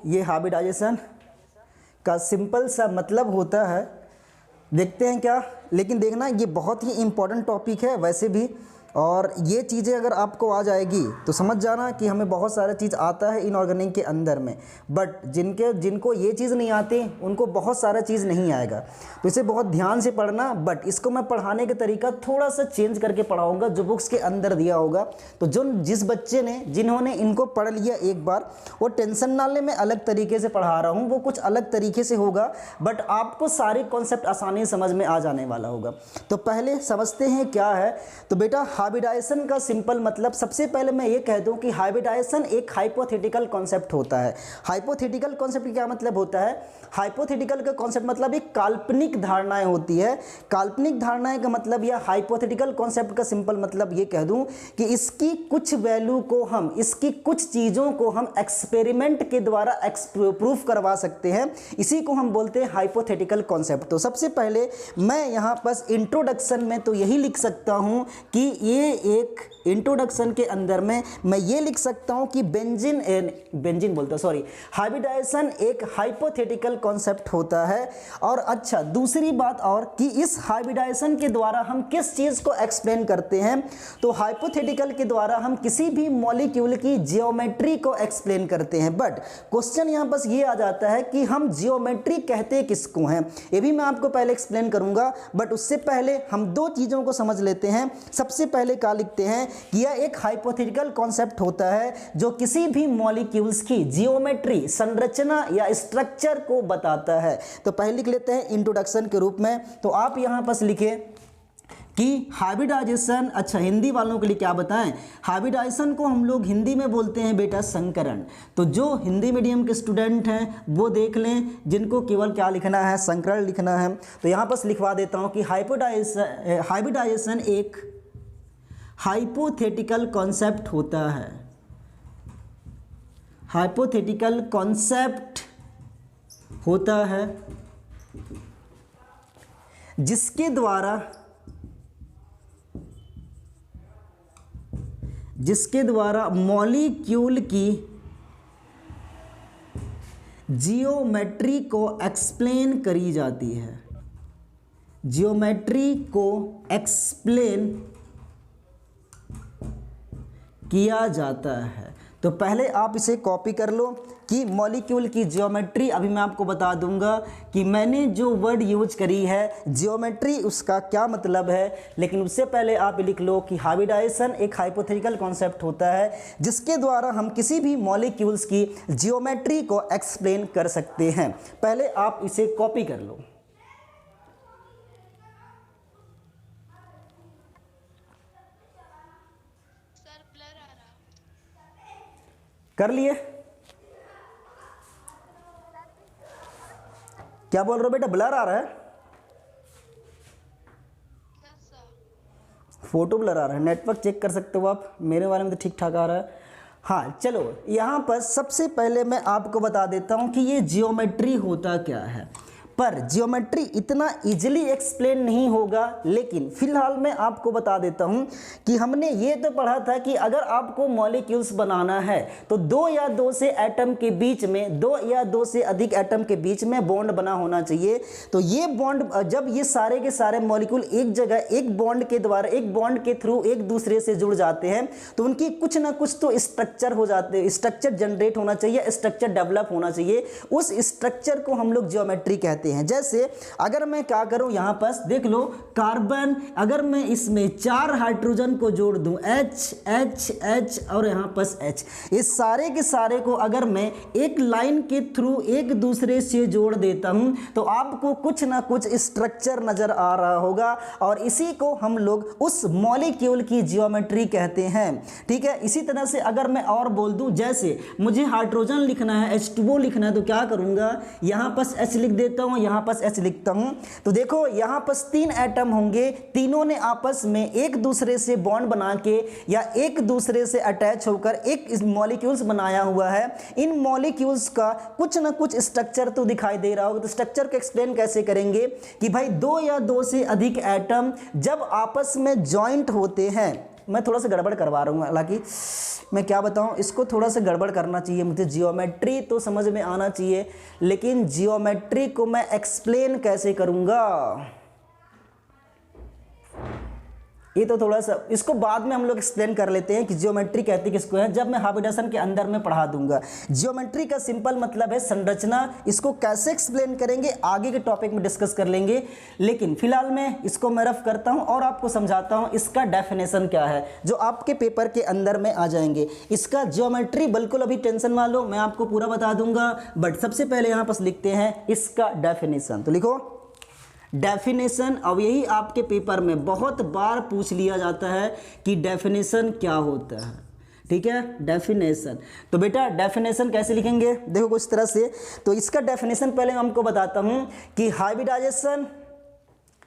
ये हाइब्रिडाइजेशन का सिंपल सा मतलब होता है, देखते हैं क्या। लेकिन देखना ये बहुत ही इम्पोर्टेंट टॉपिक है वैसे भी, और ये चीज़ें अगर आपको आ जाएगी तो समझ जाना कि हमें बहुत सारा चीज़ आता है इनऑर्गेनिक के अंदर में। बट जिनको ये चीज़ नहीं आती उनको बहुत सारा चीज़ नहीं आएगा, तो इसे बहुत ध्यान से पढ़ना। बट इसको मैं पढ़ाने का तरीका थोड़ा सा चेंज करके पढ़ाऊँगा जो बुक्स के अंदर दिया होगा। तो जिस बच्चे ने जिन्होंने इनको पढ़ लिया एक बार, वो टेंशन ना ले, मैं अलग तरीके से पढ़ा रहा हूँ, वो कुछ अलग तरीके से होगा, बट आपको सारे कॉन्सेप्ट आसानी समझ में आ जाने वाला होगा। तो पहले समझते हैं क्या है। तो बेटा हाइब्रिडाइजेशन का सिंपल मतलब, सबसे पहले मैं ये कह दूं कि हाइब्रिडाइजेशन एक हाइपोथेटिकल कॉन्सेप्ट होता है। हाइपोथेटिकल कॉन्सेप्ट का क्या मतलब होता है? हाइपोथेटिकल का कॉन्सेप्ट मतलब एक काल्पनिक धारणाएं होती है। काल्पनिक धारणाएं का मतलब, या हाइपोथेटिकल कॉन्सेप्ट का सिंपल मतलब ये कह दूं कि इसकी कुछ वैल्यू को हम, इसकी कुछ चीज़ों को हम एक्सपेरिमेंट के द्वारा प्रूफ करवा सकते हैं, इसी को हम बोलते हैं हाइपोथेटिकल कॉन्सेप्ट। तो सबसे पहले मैं यहाँ पर इंट्रोडक्शन में तो यही लिख सकता हूँ कि ये एक इंट्रोडक्शन के अंदर में मैं ये लिख सकता हूं कि हाइब्रिडाइजेशन एक हाइपोथेटिकल कॉन्सेप्ट होता है। और अच्छा, दूसरी बात और कि इस हाइब्रिडाइजेशन के द्वारा हम किस चीज़ को एक्सप्लेन करते हैं, तो हाइपोथेटिकल के द्वारा हम किसी भी मॉलिक्यूल की जियोमेट्री को एक्सप्लेन करते हैं। बट क्वेश्चन यहाँ बस ये आ जाता है कि हम जियोमेट्री कहते किसको हैं, ये भी मैं आपको पहले एक्सप्लेन करूंगा। बट उससे पहले हम दो चीज़ों को समझ लेते हैं। सबसे पहले क्या लिखते हैं कि यह एक हाइपोथेटिकल कॉन्सेप्ट होता है जो किसी भी मॉलिक्यूल्स की जियोमेट्री, संरचना या स्ट्रक्चर को बताता है। तो पहले लिख लेते हैं इंट्रोडक्शन के रूप में। तो आप यहां पर लिखें कि हाइब्रिडाइजेशन, अच्छा हिंदी वालों के लिए क्या बताएं, हाइब्रिडाइजेशन को हम लोग हिंदी में बोलते हैं बेटा संकरण। तो जो हिंदी मीडियम के स्टूडेंट हैं वो देख लें, जिनको केवल क्या लिखना है, संकरण लिखना है। तो यहाँ पर लिखवा देता हूँ कि हाइब्रिडाइजेशन एक हाइपोथेटिकल कॉन्सेप्ट होता है। हाइपोथेटिकल कॉन्सेप्ट होता है जिसके द्वारा मॉलिक्यूल की जियोमेट्री को एक्सप्लेन करी जाती है। जियोमेट्री को एक्सप्लेन किया जाता है। तो पहले आप इसे कॉपी कर लो कि मॉलिक्यूल की जियोमेट्री, अभी मैं आपको बता दूंगा कि मैंने जो वर्ड यूज करी है जियोमेट्री उसका क्या मतलब है। लेकिन उससे पहले आप लिख लो कि हाइब्रिडाइजेशन एक हाइपोथेटिकल कॉन्सेप्ट होता है जिसके द्वारा हम किसी भी मॉलिक्यूल्स की जियोमेट्री को एक्सप्लेन कर सकते हैं। पहले आप इसे कॉपी कर लो। कर लिए? क्या बोल रहे हो बेटा, ब्लर आ रहा है? फोटो ब्लर आ रहा है, नेटवर्क चेक कर सकते हो आप, मेरे बारे में तो ठीक ठाक आ रहा है। हाँ चलो, यहाँ पर सबसे पहले मैं आपको बता देता हूँ कि ये जियोमेट्री होता क्या है। पर जियोमेट्री इतना इजीली एक्सप्लेन नहीं होगा, लेकिन फिलहाल मैं आपको बता देता हूं कि हमने ये तो पढ़ा था कि अगर आपको मॉलिक्यूल्स बनाना है तो दो या दो से एटम के बीच में, दो या दो से अधिक एटम के बीच में बॉन्ड बना होना चाहिए। तो ये बॉन्ड, जब ये सारे के सारे मॉलिक्यूल एक जगह एक बॉन्ड के द्वारा, एक बॉन्ड के थ्रू एक दूसरे से जुड़ जाते हैं तो उनकी कुछ ना कुछ तो स्ट्रक्चर हो जाते हैं, स्ट्रक्चर जनरेट होना चाहिए, स्ट्रक्चर डेवलप होना चाहिए। उस स्ट्रक्चर को हम लोग जियोमेट्री कहते हैं। जैसे अगर मैं क्या करूं, यहां पर देख लो कार्बन, अगर मैं इसमें 4 हाइड्रोजन को जोड़ दूं, H H H और यहां पर H, इस सारे के सारे को अगर मैं एक लाइन के थ्रू एक दूसरे से जोड़ देता हूं तो आपको कुछ ना कुछ स्ट्रक्चर नजर आ रहा होगा, और इसी को हम लोग उस मॉलिक्यूल की जियोमेट्री कहते हैं। ठीक है, इसी तरह से अगर मैं और बोल दूं, जैसे मुझे हाइड्रोजन लिखना है, H2O लिखना है, तो क्या करूंगा, यहां पर H लिख देता हूं, यहां पर H लिखता हूं। तो देखो यहां पर 3 एटम होंगे, तीनों ने आपस में एक दूसरे से बॉन्ड बना के या एक दूसरे से अटैच होकर एक मॉलिक्यूल्स बनाया हुआ है। इन मॉलिक्यूल्स का कुछ ना कुछ स्ट्रक्चर तो दिखाई दे रहा होगा। तो स्ट्रक्चर को एक्सप्लेन कैसे करेंगे कि भाई 2 या 2 से अधिक एटम जब आपस में जॉइंट होते हैं मैं थोड़ा सा गड़बड़ करवा रहा हूँ, हालांकि मैं क्या बताऊँ, इसको थोड़ा सा गड़बड़ करना चाहिए मुझे। जियोमेट्री तो समझ में आना चाहिए, लेकिन जियोमेट्री को मैं एक्सप्लेन कैसे करूँगा, ये तो थोड़ा सा, इसको बाद में हम लोग एक्सप्लेन कर लेते हैं कि जियोमेट्री कहते किसको है, जब मैं हाबिटाशन के अंदर में पढ़ा दूंगा। जियोमेट्री का सिंपल मतलब है संरचना, इसको कैसे एक्सप्लेन करेंगे आगे के टॉपिक में डिस्कस कर लेंगे, लेकिन फिलहाल मैं इसको मैं रफ करता हूं और आपको समझाता हूं इसका डेफिनेशन क्या है, जो आपके पेपर के अंदर में आ जाएंगे। इसका जियोमेट्री बिल्कुल अभी टेंशन वालों मैं आपको पूरा बता दूंगा, बट सबसे पहले यहां पर लिखते हैं इसका डेफिनेशन। तो लिखो डेफिनेशन। अब यही आपके पेपर में बहुत बार पूछ लिया जाता है कि डेफिनेशन क्या होता है, ठीक है, डेफिनेशन। तो बेटा डेफिनेशन कैसे लिखेंगे, देखो कुछ तरह से। तो इसका डेफिनेशन पहले मैं आपको बताता हूं कि हाइब्रिडाइजेशन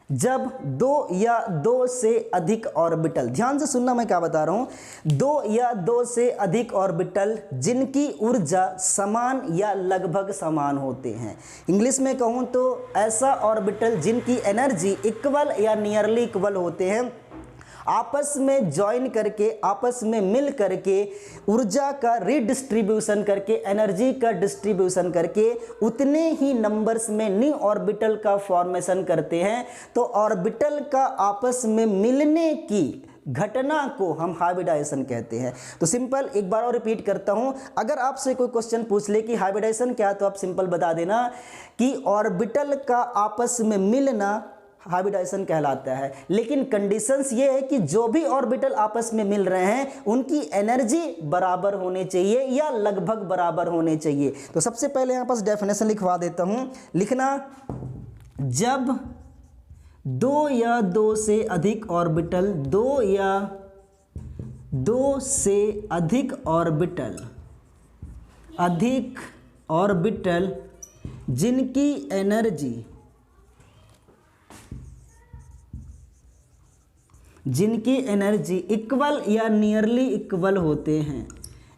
जब दो या दो से अधिक ऑर्बिटल, ध्यान से सुनना मैं क्या बता रहा हूं, दो या दो से अधिक ऑर्बिटल जिनकी ऊर्जा समान या लगभग समान होते हैं। इंग्लिश में कहूं तो ऐसा ऑर्बिटल जिनकी एनर्जी इक्वल या नियरली इक्वल होते हैं, आपस में ज्वाइन करके, आपस में मिल करके ऊर्जा का रिडिस्ट्रीब्यूशन करके, एनर्जी का डिस्ट्रीब्यूशन करके उतने ही नंबर्स में न्यू ऑर्बिटल का फॉर्मेशन करते हैं। तो ऑर्बिटल का आपस में मिलने की घटना को हम हाइब्रिडाइजेशन कहते हैं। तो सिंपल एक बार और रिपीट करता हूं, अगर आपसे कोई क्वेश्चन पूछ ले कि हाइब्रिडाइजेशन क्या है, तो आप सिंपल बता देना कि ऑर्बिटल का आपस में मिलना हाइब्रिडाइजेशन कहलाता है। लेकिन कंडीशंस ये है कि जो भी ऑर्बिटल आपस में मिल रहे हैं उनकी एनर्जी बराबर होने चाहिए या लगभग बराबर होने चाहिए। तो सबसे पहले यहां पास डेफिनेशन लिखवा देता हूं, लिखना जब दो या दो से अधिक ऑर्बिटल, दो या दो से अधिक ऑर्बिटल जिनकी एनर्जी इक्वल या नियरली इक्वल होते हैं,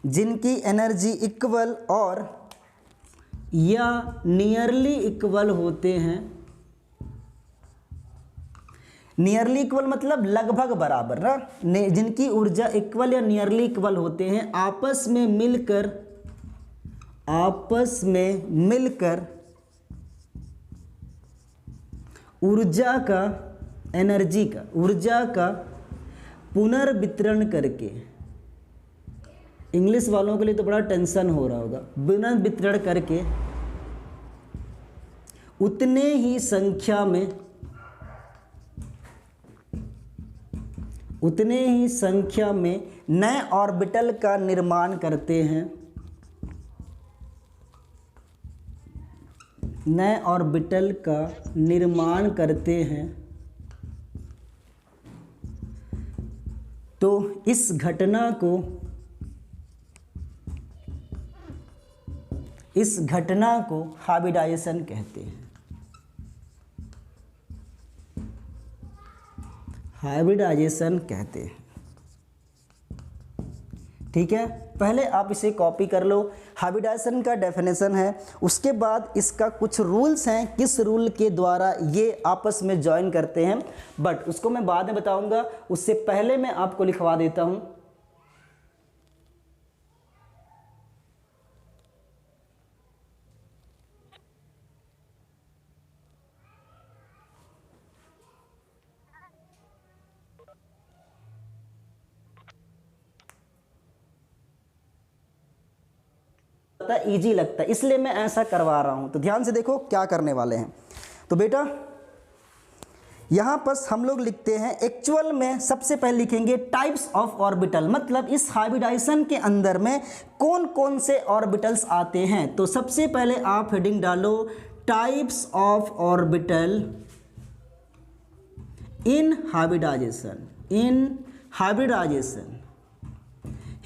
जिनकी एनर्जी इक्वल और या नियरली इक्वल होते हैं, नियरली इक्वल मतलब लगभग बराबर ना, जिनकी ऊर्जा इक्वल या नियरली इक्वल होते हैं, आपस में मिलकर ऊर्जा का, एनर्जी का, ऊर्जा का पुनर्वितरण करके, इंग्लिश वालों के लिए तो बड़ा टेंशन हो रहा होगा, पुनर्वितरण करके उतने ही संख्या में नए ऑर्बिटल का निर्माण करते हैं, नए ऑर्बिटल का निर्माण करते हैं। तो इस घटना को हाइब्रिडाइजेशन कहते हैं, हाइब्रिडाइजेशन कहते हैं, ठीक है। पहले आप इसे कॉपी कर लो, हाइब्रिडाइजेशन का डेफिनेशन है, उसके बाद इसका कुछ रूल्स हैं, किस रूल के द्वारा ये आपस में ज्वाइन करते हैं, बट उसको मैं बाद में बताऊंगा। उससे पहले मैं आपको लिखवा देता हूं इजी लगता है, इसलिए मैं ऐसा करवा रहा हूं। तो ध्यान से देखो क्या करने वाले हैं। तो बेटा यहां पर हम लोग लिखते हैं, एक्चुअल में सबसे पहले लिखेंगे टाइप्स ऑफ ऑर्बिटल, मतलब इस हाइब्रिडाइजेशन के अंदर में कौन कौन से ऑर्बिटल्स आते हैं। तो सबसे पहले आप हेडिंग डालो types of orbital in hybridization,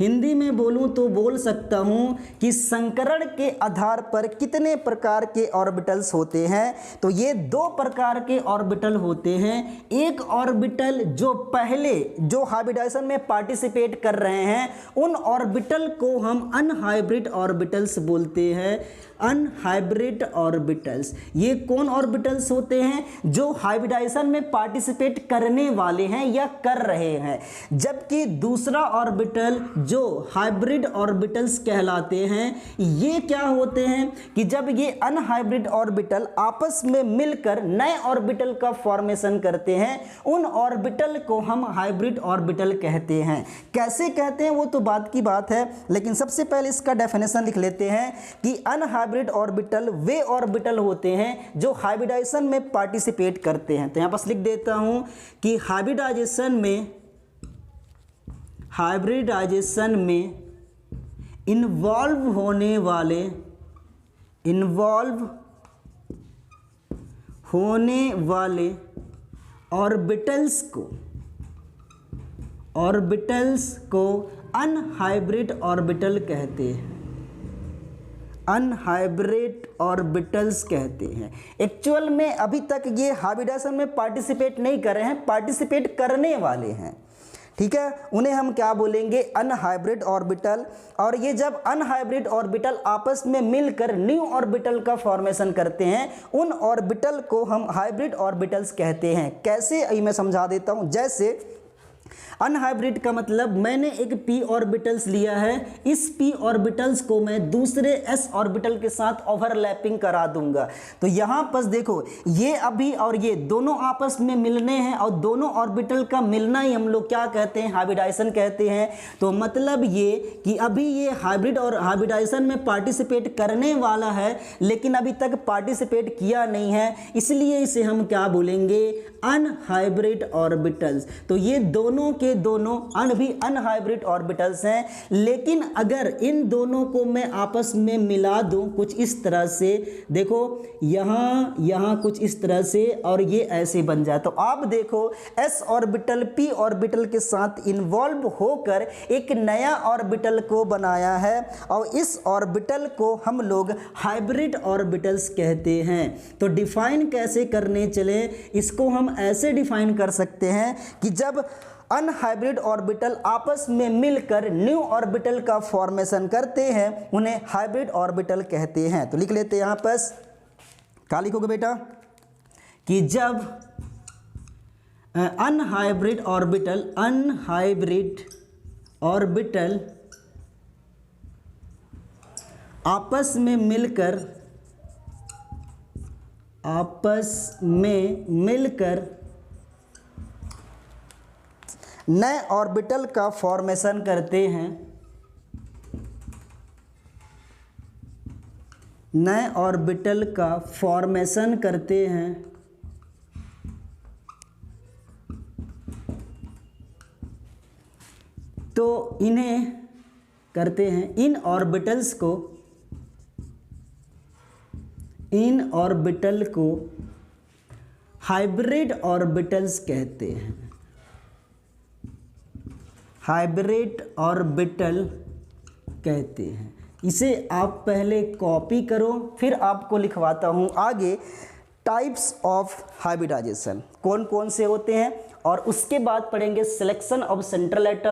Hindi में बोलूं तो बोल सकता हूं कि संकरण के आधार पर कितने प्रकार के ऑर्बिटल्स होते हैं। तो ये दो प्रकार के ऑर्बिटल होते हैं। एक ऑर्बिटल जो पहले जो हाइब्रिडाइजेशन में पार्टिसिपेट कर रहे हैं उन ऑर्बिटल को हम अनहाइब्रिड ऑर्बिटल्स बोलते हैं। अनहाइब्रिड ऑर्बिटल्स ये कौन ऑर्बिटल्स होते हैं? जो हाइब्रिडाइजेशन में पार्टिसिपेट करने वाले हैं या कर रहे हैं। जबकि दूसरा ऑर्बिटल जो हाइब्रिड ऑर्बिटल्स कहलाते हैं, ये क्या होते हैं कि जब ये अनहाइब्रिड ऑर्बिटल आपस में मिलकर नए ऑर्बिटल का फॉर्मेशन करते हैं, उन ऑर्बिटल को हम हाइब्रिड ऑर्बिटल कहते हैं। कैसे कहते हैं वो तो बात की बात है, लेकिन सबसे पहले इसका डेफिनेशन लिख लेते हैं कि अनहाइब्रिड ऑर्बिटल वे ऑर्बिटल होते हैं जो हाइब्रिडाइजेशन में पार्टिसिपेट करते हैं। तो यहां पर लिख देता हूं कि हाइब्रिडाइजेशन में इन्वॉल्व होने वाले ऑर्बिटल्स को अनहाइब्रिड ऑर्बिटल कहते हैं। अनहाइब्रिड ऑर्बिटल्स कहते हैं। एक्चुअल में अभी तक ये हाइब्रिडाइजेशन में पार्टिसिपेट नहीं कर रहे हैं, पार्टिसिपेट करने वाले हैं। ठीक है, उन्हें हम क्या बोलेंगे? Unhybrid orbital. और ये जब अनहाइब्रिड ऑर्बिटल आपस में मिलकर न्यू ऑर्बिटल का फॉर्मेशन करते हैं, उन ऑर्बिटल को हम हाइब्रिड ऑर्बिटल्स कहते हैं। कैसे, ये मैं समझा देता हूं। जैसे अनहाइब्रिड का मतलब मैंने एक p ऑर्बिटल्स लिया है, इस p ऑर्बिटल्स को मैं दूसरे s ऑर्बिटल के साथ ओवरलैपिंग करा दूंगा। तो यहां पर देखो, ये अभी और ये दोनों आपस में मिलने हैं और दोनों ऑर्बिटल का मिलना ही हम लोग क्या कहते हैं? हाइब्रिडाइजेशन कहते हैं। तो मतलब ये कि अभी ये हाइब्रिड और हाइब्रिडाइजेशन में पार्टिसिपेट करने वाला है, लेकिन अभी तक पार्टिसिपेट किया नहीं है, इसलिए इसे हम क्या बोलेंगे? Unhybrid orbitals. तो ये दोनों के दोनों भी अनहाइब्रिड ऑर्बिटल्स हैं। लेकिन अगर इन दोनों को मैं आपस में मिला दूं कुछ इस तरह से, देखो यहां कुछ इस तरह से, और ये ऐसे बन जाए, तो आप देखो s ऑर्बिटल p ऑर्बिटल के साथ इन्वॉल्व होकर एक नया ऑर्बिटल को बनाया है, और इस ऑर्बिटल को हम लोग हाइब्रिड ऑर्बिटल्स कहते हैं। तो डिफाइन कैसे करने चले? इसको हम ऐसे डिफाइन कर सकते हैं कि जब अनहाइब्रिड ऑर्बिटल आपस में मिलकर न्यू ऑर्बिटल का फॉर्मेशन करते हैं, उन्हें हाइब्रिड ऑर्बिटल कहते हैं। तो लिख लेते हैं यहां पर, क्या लिखोगे बेटा? कि जब अनहाइब्रिड ऑर्बिटल आपस में मिलकर नए ऑर्बिटल का फॉर्मेशन करते हैं, नए ऑर्बिटल का फॉर्मेशन करते हैं, तो इन्हें करते हैं, इन ऑर्बिटल को हाइब्रिड ऑर्बिटल्स कहते हैं। हाइब्रिड ऑर्बिटल कहते हैं। इसे आप पहले कॉपी करो, फिर आपको लिखवाता हूं आगे। टाइप्स ऑफ हाइब्रिडाइजेशन कौन कौन से होते हैं, और उसके बाद पढ़ेंगे सिलेक्शन ऑफ सेंट्रल एटम।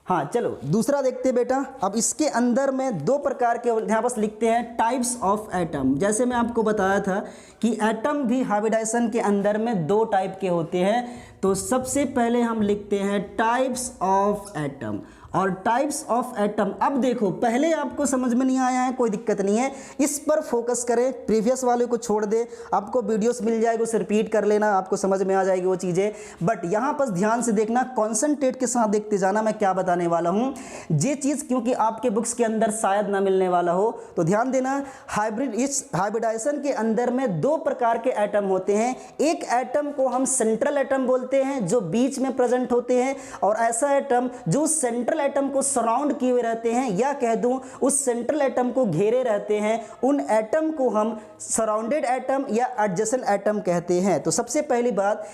हाँ चलो दूसरा देखते हैं बेटा। अब इसके अंदर में दो प्रकार के यहाँ पर लिखते हैं टाइप्स ऑफ एटम। जैसे मैं आपको बताया था कि एटम भी हाइब्रिडाइजेशन के अंदर में दो टाइप के होते हैं। तो सबसे पहले हम लिखते हैं टाइप्स ऑफ एटम। और टाइप्स ऑफ एटम, अब देखो पहले आपको समझ में नहीं आया है, कोई दिक्कत नहीं है, इस पर फोकस करें, प्रीवियस वाले को छोड़ दे, आपको वीडियोस मिल जाएगी, उसे रिपीट कर लेना, आपको समझ में आ जाएगी वो चीज़ें। बट यहाँ पर ध्यान से देखना, कॉन्सेंट्रेट के साथ देखते जाना मैं क्या बताने वाला हूँ। ये चीज़ क्योंकि आपके बुक्स के अंदर शायद ना मिलने वाला हो, तो ध्यान देना। इस हाइब्रिडाइजेशन के अंदर में दो प्रकार के एटम होते हैं। एक एटम को हम सेंट्रल एटम बोलते हैं, जो बीच में प्रेजेंट होते हैं, और ऐसा एटम जो सेंट्रल एटम को सराउंड किए हुए रहते हैं, या कह दूं उस सेंट्रल एटम को घेरे रहते हैं, उन एटम को हम सराउंडेड एटम या एडजेसेंट एटम कहते हैं। तो सबसे पहली बात,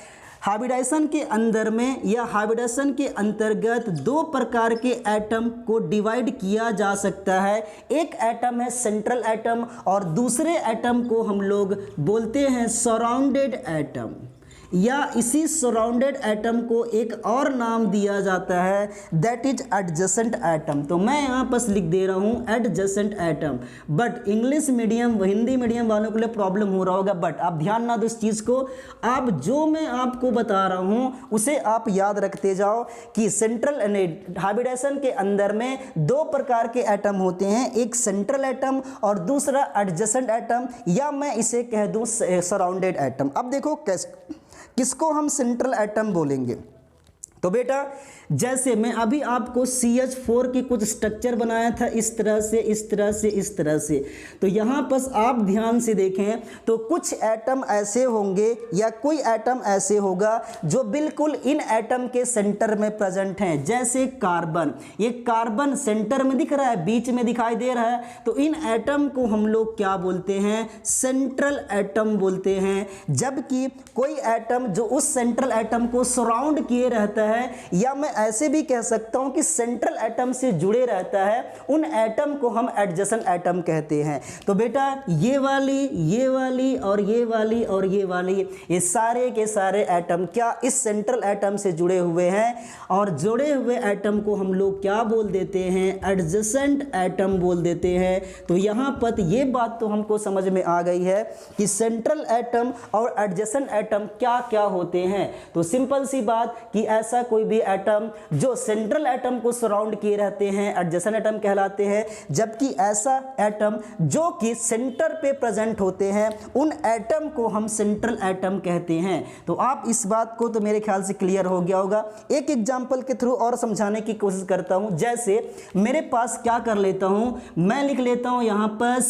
हाइब्रिडाइजेशन के अंदर में या हाइब्रिडाइजेशन के अंतर्गत दो प्रकार के एटम को डिवाइड किया जा सकता है। एक एटम है सेंट्रल एटम और दूसरे एटम को हम लोग बोलते हैं सराउंडेड एटम, या इसी सराउंडेड एटम को एक और नाम दिया जाता है दैट इज एडजेसेंट एटम। तो मैं यहाँ पर लिख दे रहा हूँ adjacent atom, but English medium Hindi medium वालों के लिए प्रॉब्लम हो रहा होगा, बट आप ध्यान ना दो इस चीज़ को। आप जो मैं आपको बता रहा हूँ उसे आप याद रखते जाओ कि सेंट्रल हाइब्रिडाइजेशन के अंदर में दो प्रकार के एटम होते हैं, एक सेंट्रल एटम और दूसरा एडजेसेंट एटम, या मैं इसे कह दूँ सराउंडेड एटम। अब देखो किसको हम सेंट्रल एटम बोलेंगे। तो बेटा जैसे मैं अभी आपको CH4 की कुछ स्ट्रक्चर बनाया था, इस तरह से इस तरह से इस तरह से, तो यहाँ पर आप ध्यान से देखें तो कुछ एटम ऐसे होंगे या कोई एटम ऐसे होगा जो बिल्कुल इन एटम के सेंटर में प्रेजेंट हैं। जैसे कार्बन, ये कार्बन सेंटर में दिख रहा है, बीच में दिखाई दे रहा है, तो इन एटम को हम लोग क्या बोलते हैं, सेंट्रल एटम बोलते हैं। जबकि कोई एटम जो उस सेंट्रल एटम को सराउंड किए रहता है, या मैं ऐसे भी कह सकता हूं कि सेंट्रल एटम से जुड़े रहता है, उन एटम को हम एडजेसेंट एटम कहते हैं। तो बेटा ये वाली और ये वाली और ये वाली, ये सारे के सारे एटम क्या इस सेंट्रल एटम से जुड़े हुए हैं, और जुड़े हुए एटम को हम लोग क्या बोल देते हैं, एडजेसेंट एटम बोल देते हैं। तो यहां पर ये बात तो हमको समझ में आ गई है कि सेंट्रल एटम और एडजेसेंट एटम क्या क्या होते हैं। तो सिंपल सी बात कि ऐसा कोई भी एटम जो सेंट्रल एटम को सराउंड किए रहते हैं एडजेसेंट एटम कहलाते हैं, जबकि ऐसा एटम जो कि सेंटर पे प्रेजेंट होते हैं उन एटम को हम सेंट्रल एटम कहते हैं। तो आप इस बात को तो मेरे ख्याल से क्लियर हो गया होगा। एक एग्जांपल के थ्रू और समझाने की कोशिश करता हूं। जैसे मेरे पास क्या कर लेता हूं, मैं लिख लेता हूं यहां पर,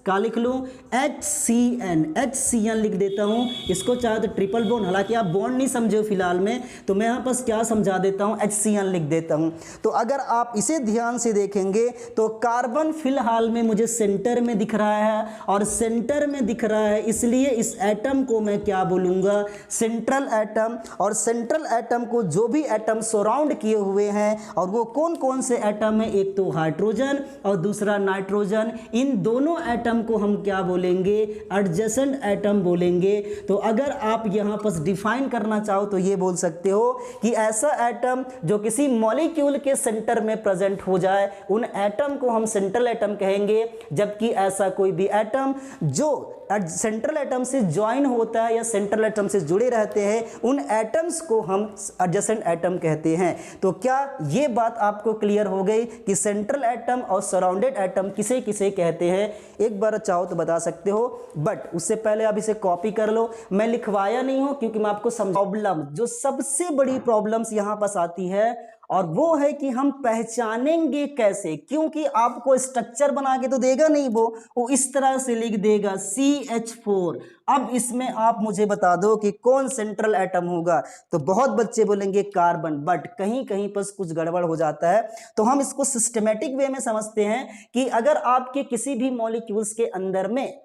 क्या लिख लूँ, HCN लिख देता हूँ। इसको चाहे तो ट्रिपल बॉन्ड, हालांकि आप बॉन्ड नहीं समझे फिलहाल में, तो मैं यहाँ पर क्या समझा देता हूँ, HCN लिख देता हूँ। तो अगर आप इसे ध्यान से देखेंगे तो कार्बन फिलहाल में मुझे सेंटर में दिख रहा है, और सेंटर में दिख रहा है इसलिए इस एटम को मैं क्या बोलूँगा, सेंट्रल एटम। और सेंट्रल एटम को जो भी एटम सराउंड किए हुए हैं, और वो कौन कौन से एटम है, एक तो हाइड्रोजन और दूसरा नाइट्रोजन, इन दोनों एटम को हम क्या बोलेंगे, एडजेसेंट एटम बोलेंगे। तो अगर आप यहां पर डिफाइन करना चाहो तो ये बोल सकते हो कि ऐसा एटम जो किसी मॉलिक्यूल के सेंटर में प्रेजेंट हो जाए उन एटम को हम सेंट्रल एटम कहेंगे। जबकि ऐसा कोई भी एटम जो सेंट्रल एटम से ज्वाइन होता है या सेंट्रल एटम से जुड़े रहते हैं उन एटम्स को हम एडजेसेंट एटम कहते हैं। तो क्या ये बात आपको क्लियर हो गई कि सेंट्रल एटम और सराउंडेड एटम किसे किसे कहते हैं? एक बार चाहो तो बता सकते हो, बट उससे पहले आप इसे कॉपी कर लो। मैं लिखवाया नहीं हूं क्योंकि मैं आपको प्रॉब्लम, जो सबसे बड़ी प्रॉब्लम्स यहां पास आती है, और वो है कि हम पहचानेंगे कैसे, क्योंकि आपको स्ट्रक्चर बना के तो देगा नहीं, वो इस तरह से लिख देगा CH4। अब इसमें आप मुझे बता दो कि कौन सेंट्रल एटम होगा। तो बहुत बच्चे बोलेंगे कार्बन, बट कहीं कहीं पर कुछ गड़बड़ हो जाता है। तो हम इसको सिस्टमेटिक वे में समझते हैं कि अगर आपके किसी भी मॉलिक्यूल्स के अंदर में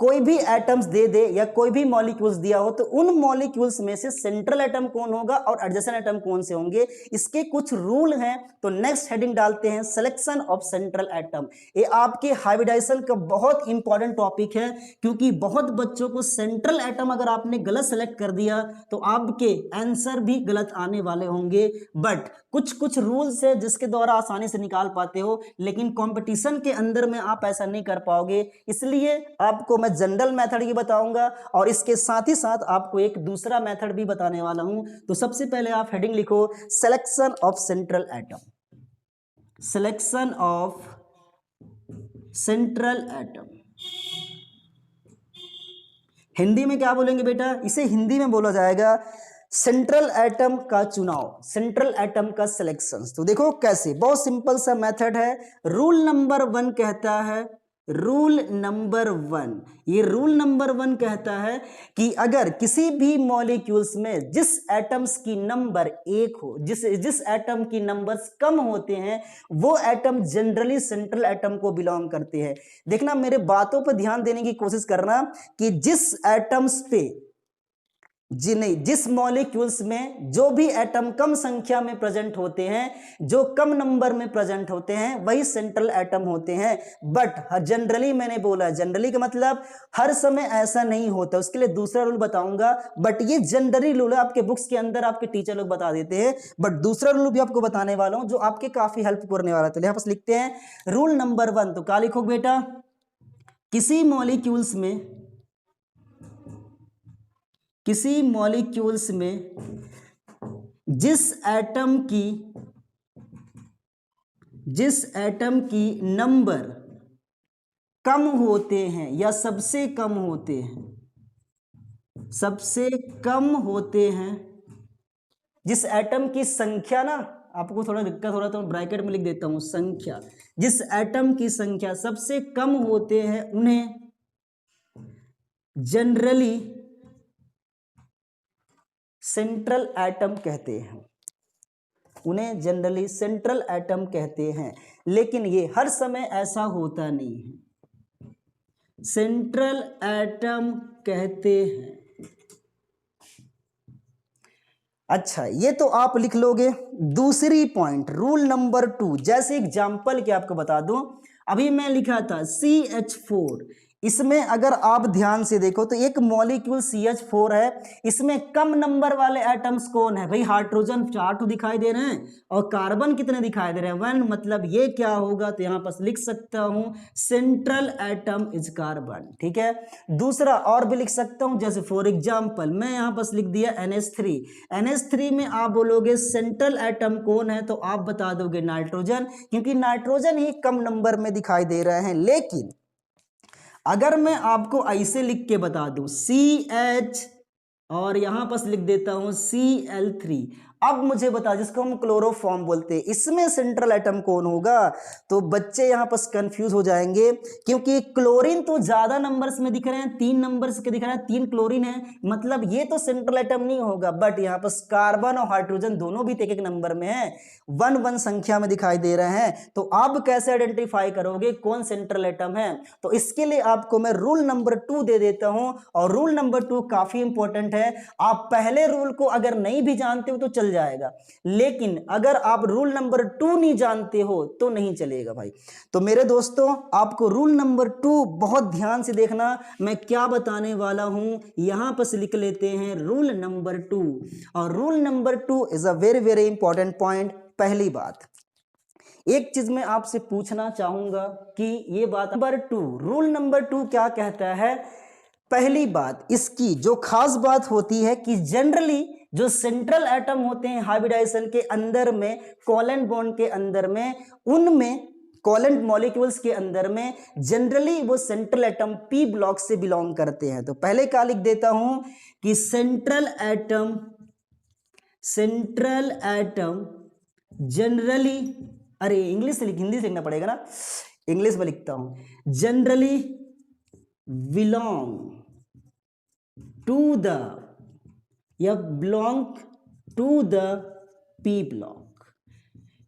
कोई भी एटम्स दे दे या कोई भी मॉलिक्यूल्स दिया हो, तो उन मॉलिक्यूल्स में से सेंट्रल एटम कौन होगा और एडजेसेंट एटम कौन से होंगे, इसके कुछ रूल हैं। तो नेक्स्ट हेडिंग डालते हैं, सिलेक्शन ऑफ सेंट्रल एटम। ये आपके हाइब्रिडाइजेशन का बहुत इंपॉर्टेंट टॉपिक है, क्योंकि बहुत बच्चों को सेंट्रल एटम अगर आपने गलत सेलेक्ट कर दिया तो आपके आंसर भी गलत आने वाले होंगे। बट कुछ कुछ रूल्स है जिसके द्वारा आसानी से निकाल पाते हो, लेकिन कंपटीशन के अंदर में आप ऐसा नहीं कर पाओगे। इसलिए आपको मैं जनरल मेथड ही बताऊंगा और इसके साथ ही साथ आपको एक दूसरा मेथड भी बताने वाला हूं। तो सबसे पहले आप हेडिंग लिखो, selection of central atom. Selection of central atom Hindi में क्या बोलेंगे बेटा? इसे हिंदी में बोला जाएगा सेंट्रल एटम का चुनाव, सेंट्रल एटम का सिलेक्शन। तो देखो कैसे, बहुत सिंपल सा मेथड है। रूल नंबर 1 कहता है, रूल नंबर 1, ये रूल नंबर 1 कहता है कि अगर किसी भी मॉलिक्यूल्स में जिस एटम्स की नंबर 1 हो, जिस एटम की नंबर्स कम होते हैं, वो एटम जनरली सेंट्रल एटम को बिलोंग करते हैं। देखना, मेरे बातों पर ध्यान देने की कोशिश करना कि जिस एटम्स पे जी नहीं, जिस मॉलिक्यूल्स में जो भी एटम कम संख्या में प्रेजेंट होते हैं, जो कम नंबर में प्रेजेंट होते हैं, वही सेंट्रल एटम होते हैं। बट जनरली मैंने बोला, जनरली का मतलब हर समय ऐसा नहीं होता, उसके लिए दूसरा रूल बताऊंगा। बट ये जनरली रूल है, आपके बुक्स के अंदर आपके टीचर लोग बता देते हैं, बट दूसरा रूल भी आपको बताने वाला हूं जो आपके काफी हेल्प करने वाला है। तो यहाँ पर लिखते हैं रूल नंबर 1। तो क्या लिखो बेटा, किसी मॉलिक्यूल्स में जिस एटम की नंबर कम होते हैं या सबसे कम होते हैं, जिस एटम की संख्या ना, आपको थोड़ा दिक्कत हो रहा है तो ब्रैकेट में लिख देता हूं संख्या, जिस एटम की संख्या सबसे कम होते हैं उन्हें जनरली सेंट्रल एटम कहते हैं। लेकिन ये हर समय ऐसा होता नहीं है, सेंट्रल एटम कहते हैं। अच्छा, ये तो आप लिख लोगे। दूसरी पॉइंट, रूल नंबर 2, जैसे एग्जांपल के आपको बता दूं, अभी मैं लिखा था CH4, इसमें अगर आप ध्यान से देखो तो एक मॉलिक्यूल CH4 है, इसमें कम नंबर वाले एटम्स कौन है भाई? हाइड्रोजन 4 तो दिखाई दे रहे हैं और कार्बन कितने दिखाई दे रहे हैं? 1। मतलब ये क्या होगा, तो यहां पर लिख सकता हूं सेंट्रल एटम इज कार्बन। ठीक है, दूसरा और भी लिख सकता हूं, जैसे फॉर एग्जांपल मैं यहां पर लिख दिया NH3 में आप बोलोगे सेंट्रल एटम कौन है, तो आप बता दोगे नाइट्रोजन, क्योंकि नाइट्रोजन ही कम नंबर में दिखाई दे रहे हैं। लेकिन अगर मैं आपको ऐसे लिख के बता दूं CH और यहां पर लिख देता हूं Cl3, अब मुझे बता, जिसको हम क्लोरोफॉर्म बोलते हैं, इसमें सेंट्रल एटम कौन होगा? तो बच्चे यहां पर कंफ्यूज हो जाएंगे, क्योंकि क्लोरीन तो ज्यादा नंबर्स में दिख रहे हैं, 3 नंबर्स के दिख रहे हैं, 3 क्लोरीन है, मतलब ये तो सेंट्रल एटम नहीं होगा। बट यहां पर कार्बन और हाइड्रोजन दोनों भी एक नंबर में है, 1 संख्या में दिखाई दे रहे हैं। तो आप कैसे आइडेंटिफाई करोगे कौन सेंट्रल एटम है? तो इसके लिए आपको मैं रूल नंबर 2 दे देता हूं, और रूल नंबर 2 काफी इंपॉर्टेंट है। आप पहले रूल को अगर नहीं भी जानते हो तो चल जाएगा, लेकिन अगर आप रूल नंबर 2 नहीं जानते हो तो नहीं चलेगा भाई। तो मेरे दोस्तों, आपको रूल नंबर 2 बहुत ध्यान से देखना, मैं क्या बताने वाला हूं। यहां पर लिख लेते हैं रूल नंबर 2, और rule number 2 is a very very important point. पहली बात, एक चीज मैं आपसे पूछना चाहूंगा कि ये बात नंबर 2, रूल नंबर 2 क्या कहता है? पहली बात, इसकी जो खास बात होती है कि जनरली जो सेंट्रल एटम होते हैं हाइब्रिडाइजेशन के अंदर में, कोवेलेंट बॉन्ड के अंदर में, उनमें कोवेलेंट मॉलिक्यूल्स के अंदर में जनरली वो सेंट्रल एटम P ब्लॉक से बिलोंग करते हैं। तो पहले क्या लिख देता हूं कि सेंट्रल एटम जनरली, अरे इंग्लिश से हिंदी से लिखना पड़ेगा ना, इंग्लिश में लिखता हूं, जनरली बिलोंग टू द या belong to the P block.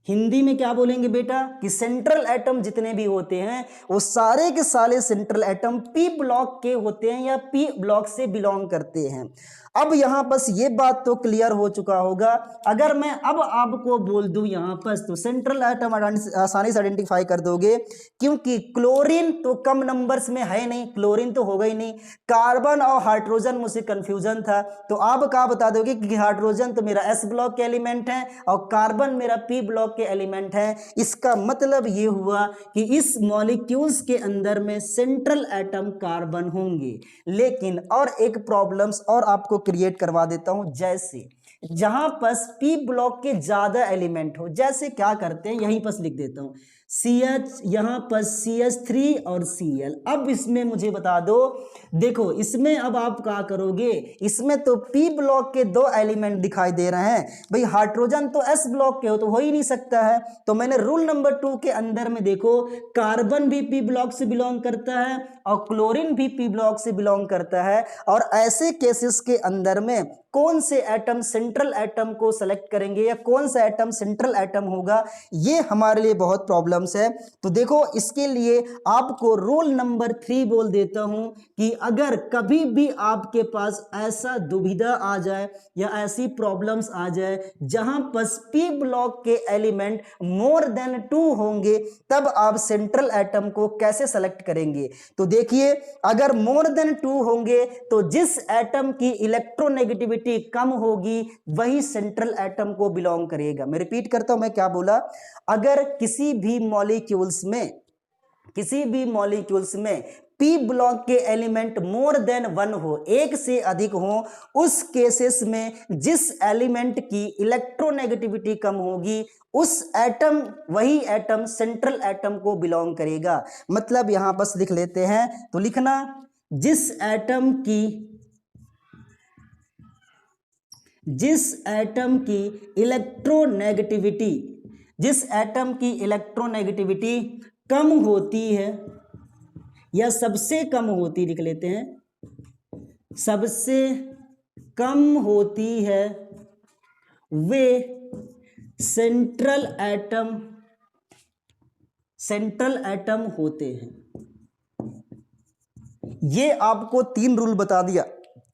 Hindi में क्या बोलेंगे बेटा कि सेंट्रल एटम जितने भी होते हैं वो सारे के सारे सेंट्रल एटम P ब्लॉक के होते हैं या P ब्लॉक से बिलोंग करते हैं। अब यहां बस ये बात तो क्लियर हो चुका होगा। अगर मैं अब आपको बोल दूं यहां पर, तो सेंट्रल एटम आसानी से आइडेंटिफाई कर दोगे, क्योंकि क्लोरीन तो कम नंबर्स में है नहीं, क्लोरीन तो होगा ही नहीं। कार्बन और हाइड्रोजन मुझसे कंफ्यूजन था, तो आप क्या बता दोगे कि हाइड्रोजन तो मेरा S ब्लॉक के एलिमेंट है और कार्बन मेरा P ब्लॉक के एलिमेंट है। इसका मतलब ये हुआ कि इस मॉलिक्यूल्स के अंदर में सेंट्रल एटम कार्बन होंगे। लेकिन और एक प्रॉब्लम्स और आपको क्रिएट करवा देता हूं, जैसे जहां पर P ब्लॉक के ज्यादा एलिमेंट हो, जैसे क्या करते हैं, यहीं पर लिख देता हूं CH, यहां पर CH3 और Cl। अब इसमें मुझे बता दो, देखो इसमें अब आप क्या करोगे, इसमें तो P ब्लॉक के 2 एलिमेंट दिखाई दे रहे हैं भाई, हाइड्रोजन तो S ब्लॉक के हो ही नहीं सकता है। तो मैंने रूल नंबर 2 के अंदर में देखो, कार्बन भी P ब्लॉक से बिलोंग करता है और क्लोरीन भी P ब्लॉक से बिलोंग करता है, और ऐसे केसेस के अंदर में कौन से एटम सेंट्रल एटम को सेलेक्ट करेंगे या कौन सा एटम सेंट्रल एटम होगा, ये हमारे लिए बहुत प्रॉब्लम्स है। तो देखो इसके लिए आपको रूल नंबर 3 बोल देता हूं कि अगर कभी भी आपके पास ऐसा दुविधा आ जाए या ऐसी प्रॉब्लम्स आ जाए जहां पर पी ब्लॉक के एलिमेंट मोर देन 2 होंगे, तब आप सेंट्रल एटम को कैसे सेलेक्ट करेंगे। तो देखिए अगर मोर देन 2 होंगे तो जिस एटम की इलेक्ट्रोनेगेटिविटी कम होगी वही सेंट्रल एटम को बिलोंग करेगा। मैं रिपीट करता हूं, मैं क्या बोला, अगर किसी भी मॉलिक्यूल्स में पी ब्लॉक के एलिमेंट मोर देन 1 हो, एक से अधिक हो, उस केसेस में जिस एलिमेंट की इलेक्ट्रोनेगेटिविटी कम होगी वही एटम सेंट्रल एटम को बिलोंग करेगा। मतलब यहां पर लिख लेते हैं, तो लिखना जिस एटम की इलेक्ट्रोनेगेटिविटी कम होती है या सबसे कम होती, लिख लेते हैं, सबसे कम होती है, वे सेंट्रल एटम होते हैं। ये आपको 3 रूल बता दिया।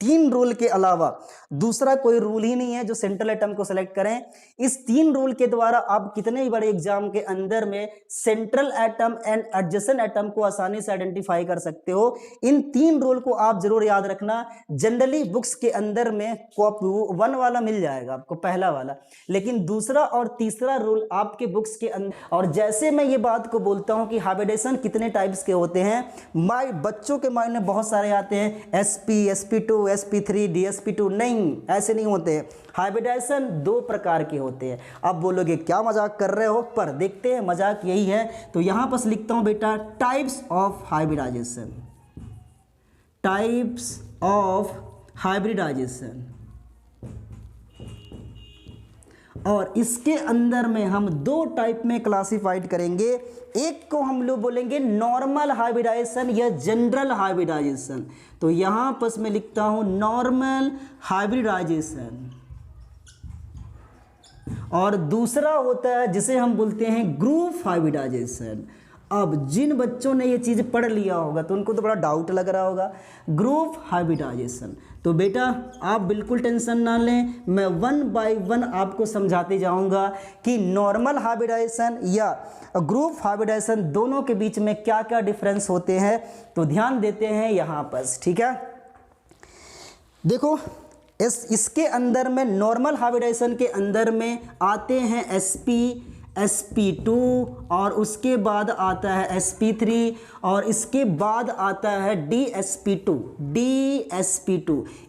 3 रूल के अलावा दूसरा कोई रूल ही नहीं है जो सेंट्रल एटम को सेलेक्ट करें। इस 3 रूल के द्वारा आप कितने ही बड़े एग्जाम के अंदर में central atom and adjacent atom को आसानी से आइडेंटिफाई कर सकते हो। इन 3 रूल को आप जरूर याद रखना। जनरली बुक्स के अंदर में 1 वाला मिल जाएगा आपको, पहला वाला, लेकिन दूसरा और तीसरा रूल आपके बुक्स के अंदर। और जैसे मैं ये बात को बोलता हूं कि हाइब्रिडेशन कितने टाइप्स के होते हैं, बच्चों के माइंड में बहुत सारे आते हैं, sp sp2 sp3 dsp2, नहीं, ऐसे नहीं होते। हाइब्रिडाइजेशन 2 प्रकार के होते हैं। अब बोलोगे क्या मजाक कर रहे हो, पर देखते हैं मजाक यही है। तो यहां पर लिखता हूं बेटा, टाइप्स ऑफ हाइब्रिडाइजेशन। और इसके अंदर में हम 2 टाइप में क्लासिफाइड करेंगे। एक को हम लोग बोलेंगे नॉर्मल हाइब्रिडाइजेशन या जनरल हाइब्रिडाइजेशन। तो यहां पर मैं लिखता हूं नॉर्मल हाइब्रिडाइजेशन। और दूसरा होता है जिसे हम बोलते हैं ग्रुप हाइब्रिडाइजेशन। अब जिन बच्चों ने ये चीज़ पढ़ लिया होगा तो उनको तो बड़ा डाउट लग रहा होगा, ग्रुप हाइब्रिडाइजेशन। तो बेटा आप बिल्कुल टेंशन ना लें, मैं 1 बाय 1 आपको समझाते जाऊंगा कि नॉर्मल हाइब्रिडाइजेशन या ग्रुप हाइब्रिडाइजेशन दोनों के बीच में क्या क्या डिफरेंस होते हैं। तो ध्यान देते हैं यहाँ पर, ठीक है। देखो इसके अंदर में नॉर्मल हाइब्रिडाइजेशन के अंदर में आते हैं sp2 और उसके बाद आता है sp3 और इसके बाद आता है dsp2।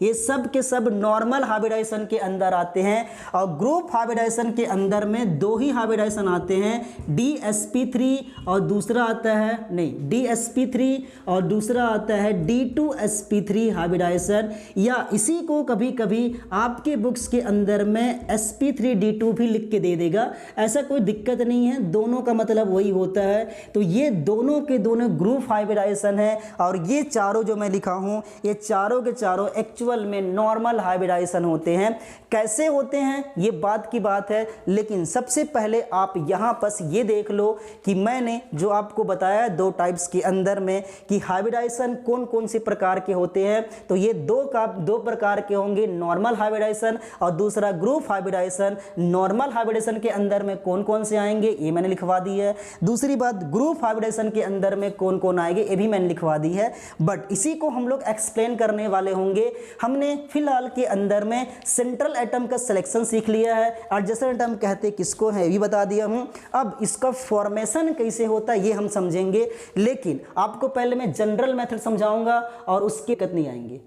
ये सब के सब नॉर्मल हाइब्रिडाइजेशन के अंदर आते हैं। और ग्रुप हाइब्रिडाइजेशन के अंदर में 2 ही हाइब्रिडाइजेशन आते हैं, dsp3 और दूसरा आता है dsp3 और दूसरा आता है d2sp3 हाइब्रिडाइजेशन। या इसी को कभी कभी आपके बुक्स के अंदर में sp3d2 भी लिख के दे देगा, ऐसा कोई दिक्कत नहीं है, दोनों का मतलब वही होता है। तो ये दोनों के दोनों ग्रुप हाइब्रिडाइजेशन है। और ये चारों जो मैं लिखा हूं, ये चारों के चारों एक्चुअल में नॉर्मल हाइब्रिडाइजेशन होते हैं। कैसे होते हैं ये बात की बात है, लेकिन सबसे पहले आप यहां पर ये देख लो कि मैंने जो आपको बताया 2 टाइप्स के अंदर में कि हाइब्रिडाइजेशन कौन कौन से प्रकार के होते हैं। तो ये 2 प्रकार के होंगे, नॉर्मल हाइब्रिडाइजेशन और दूसरा ग्रुप हाइब्रिडाइजेशन। नॉर्मल हाइब्रिडाइजेशन के अंदर में कौन कौन से आएंगे ये मैंने लिखवा दी है। दूसरी बात, ग्रुप हाइब्रिडेशन के अंदर में कौन कौन आएंगे ये भी मैंने लिखवा दी है। बट इसी को हम लोग एक्सप्लेन करने वाले होंगे। हमने फिलहाल के अंदर में सेंट्रल एटम का सिलेक्शन सीख लिया है, एडजेसेंट एटम कहते किसको है ये भी बता दिया हूं। अब इसका फॉर्मेशन कैसे होता है ये हम समझेंगे, लेकिन आपको पहले मैं जनरल मेथड समझाऊंगा और उसके दिक्कत नहीं आएंगे।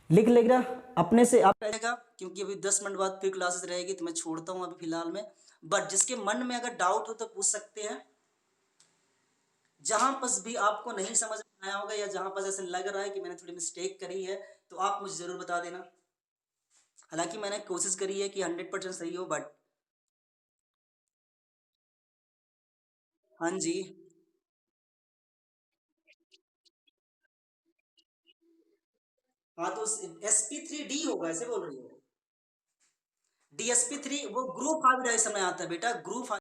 लिख लेगा अपने से आप रहेगा, क्योंकि अभी 10 मिनट बाद फिर क्लासेस रहेगी तो मैं छोड़ता हूं अभी फिलहाल में। बट जिसके मन में अगर डाउट हो तो पूछ सकते हैं। जहां पर भी आपको नहीं समझ में आया होगा या जहां पर ऐसे लग रहा है कि मैंने थोड़ी मिस्टेक करी है तो आप मुझे जरूर बता देना। हालांकि मैंने कोशिश करी है कि 100% सही हो, बट हाँ जी हाँ तो sp3d होगा, ऐसे बोल रही हो। dsp3 वो ग्रुप हाइब्रिडाइजेशन में आता है बेटा, ग्रुप